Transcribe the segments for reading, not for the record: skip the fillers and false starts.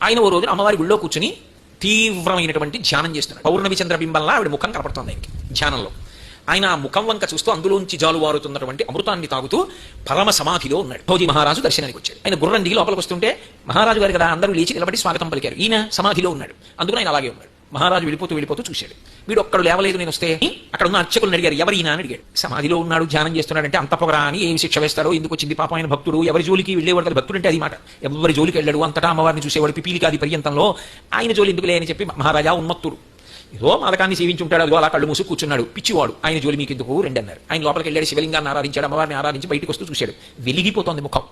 ఆయన ఓ రోజున అమ్మవారి గుళ్ళో కూర్చుని తీవ్రమైనటువంటి ధ్యానం చేస్తున్నాడు. పౌర్ణమి చంద్రబింబంలా ఆవిడ ముఖం కనపడుతోంది ఆయనకి ధ్యానంలో. ఆయన ఆ ముఖం వంక చూస్తూ అందులోంచి జాలువారుతున్నటువంటి అమృతాన్ని తాగుతూ పరమ సమాధిలో ఉన్నాడు. భోజీ మహారాజు దర్శనానికి వచ్చాడు. ఆయన గుర్రం దిగి లోపలికి వస్తుంటే మహారాజు గారు కదా అందరూ లేచి నిలబడి స్వాగతం పలికారు. ఈయన సమాధిలో ఉన్నాడు. అందుకని ఆయన అలాగే ఉన్నాడు. మహారాజు వెళ్ళిపోతూ చూశాడు. వీడు ఒక్కడు లేవలేదు. నేను వస్తే అక్కడ ఉన్న అర్చకులను అడిగారు, ఎవరైనా అని అడిగాడు. సమాధిలో ఉన్నాడు, ధ్యానం చేస్తున్నాడంటే అంత పొగరా అని ఏమి శిక్ష వేస్తారో, ఎందుకు వచ్చింది పాపం ఆయన భక్తుడు, ఎవరి జోలికి వెళ్ళేవాడు కదా. భక్తుడు అంటే అది మాట, ఎవరి జోలికి వెళ్ళాడు, అంతటా అమ్మవారిని చూసేవాడు, పిపీలికాది పర్యంతంలో ఆయన జోలి ఎందుకు లేని చెప్పి మహారాజా ఉన్మత్తుడు ఏదో మాదకాన్ని సేవించుంటాడు, అదిగో అలా కళ్ళు మూసు కూర్చున్నాడు, పిచ్చివాడు, ఆయన జోలి మీకు ఎందుకు రెండు అన్నారు. ఆయన లోపలికి వెళ్ళాడు, శివలింగాన్ని ఆరాధించాడు, అమ్మవారిని ఆరాధించి బయటకు వస్తూ చూశాడు. వెలిగిపోతోంది ముఖం.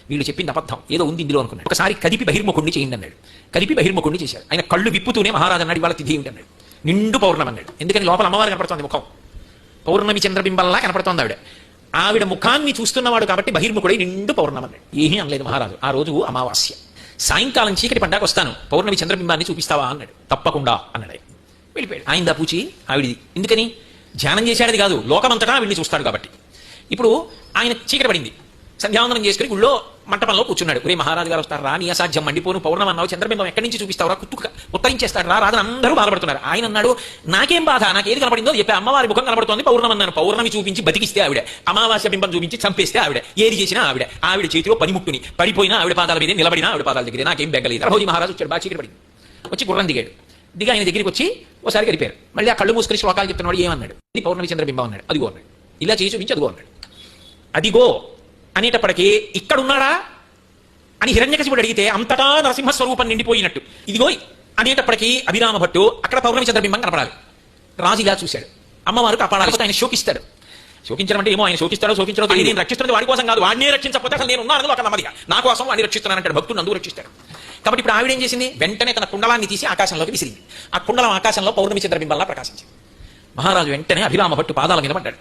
వీళ్ళు చెప్పింది అబద్ధం, ఏదో ఉంది ఇందులో అనుకున్నాడు. ఒకసారి కదిపి బహిర్ముఖుణ్ణి చేయండి అన్నాడు. కదిపి బహిర్ముఖుణ్ణి చేశాడు. ఆయన కళ్ళు విప్పుతూనే మహారాజు అన్నాడు, ఇవాళ తిథి అన్నాడు. నిండు పౌర్ణమి అన్నాడు. ఎందుకని లోపల అమ్మవారు కనపడుతోంది ముఖం, పౌర్ణమి చంద్రబింబంలా కనపడుతోంది ఆవిడ. ఆవిడ ముఖాన్ని చూస్తున్నవాడు కాబట్టి బహిర్ముఖుడై నిండు పౌర్ణమి అన్నాడు. ఏమీ అనలేదు మహారాజు. ఆ రోజు అమావాస్య, సాయంకాలం చీకటి పడ్డాక వస్తాను, పౌర్ణమి చంద్రబింబాన్ని చూపిస్తావా అన్నాడు. తప్పకుండా అన్నాడు. వెళ్ళిపోయాడు. ఆయన పూచి ఆవిడిది. ఎందుకని ధ్యానం చేశాడది కాదు, లోకమంతటా వీళ్ళని చూస్తాడు కాబట్టి. ఇప్పుడు ఆయన చీకటి పడింది, సంధ్యావందనం చేసుకుని గుళ్ళో మంటపంలో కూర్చున్నాడు. ఒరే మహారాజు గారు వస్తారు రా, నీ అసాధ్యం, మండిపోను పౌర్ణమి అన్నావు, చంద్రబింబం ఎక్కడి నుంచి చూపిస్తావురా, ఉత్తరించేస్తాడు రా, రాదని అందరూ బాధపడుతున్నారు. ఆయన అన్నాడు, నాకేం బాధ, నాకు ఏది కనపడిందో చెప్పి అమ్మవారి ముఖం కనపడుతోంది, పౌర్ణమి అన్నాను. పౌర్ణమి చూపించి బతికిస్తే ఆవిడ, అమావాస్య బింబం చూపించి చంపేస్తే ఆవిడ, ఏది చేసినా ఆవిడ. ఆవిడ చేతిలో పనిముట్టుని, పడిపోయినా ఆవిడ పాదాల మీద, నిలబడినా ఆవిడ పాదాల దగ్గర, నాకేం బెగ్గలేదు. భోజీ మహారాజు వచ్చాడు, బాగా చీకటి పడింది. వచ్చి గుర్రం దిగాడు. దిగా ఆయన దగ్గరికి వచ్చి ఒకసారి గడిపారు. మళ్ళీ ఆ కళ్ళు మూసుకుని శ్లోకాలు చెప్తున్నాడు. ఏమన్నాడు, ఇది పౌర్ణమి చంద్రబింబం అన్నాడు. అదిగో అన్నాడు. ఇలా చేసి చూపించి అదిగో అన్నాడు. అదిగో అనేటప్పటికీ ఇక్కడున్నాడా అని హిరణ్యకశిపుడు అడిగితే అంతటా నరసింహస్వరూపం నిండిపోయినట్టు. ఇదిగో అనేటప్పటికీ అభిరామ భట్టు అక్కడ పౌర్ణమి చంద్రబింబం కనపడాలి. రాజు ఇలా చూశాడు. అమ్మవారు కాపాడాలి, ఆయన శోకిస్తాడు. శోకించడం అంటే ఏమో, ఆయన శోకిస్తాడో తెలియదు. నేను రక్షిస్తున్నది వాడి కోసం కాదు, వాడినే రక్షించకపోతే అసలు నేను ఉన్నాను ఒక నమ్మదిగా, నా కోసం వాడిని రక్షిస్తున్నానంటాడు. భక్తుడు అందుకు రక్షిస్తాడు. కాబట్టి ఇప్పుడు ఆవిడ ఏం చేసింది, వెంటనే తన కుండలాన్ని తీసి ఆకాశంలోకి విసిరింది. ఆ కుండలం ఆకాశంలో పౌర్ణమి చంద్రబింబంలా ప్రకాశించింది. మహారాజు వెంటనే అభిరామ భట్టు పాదాల మీద పడ్డాడు.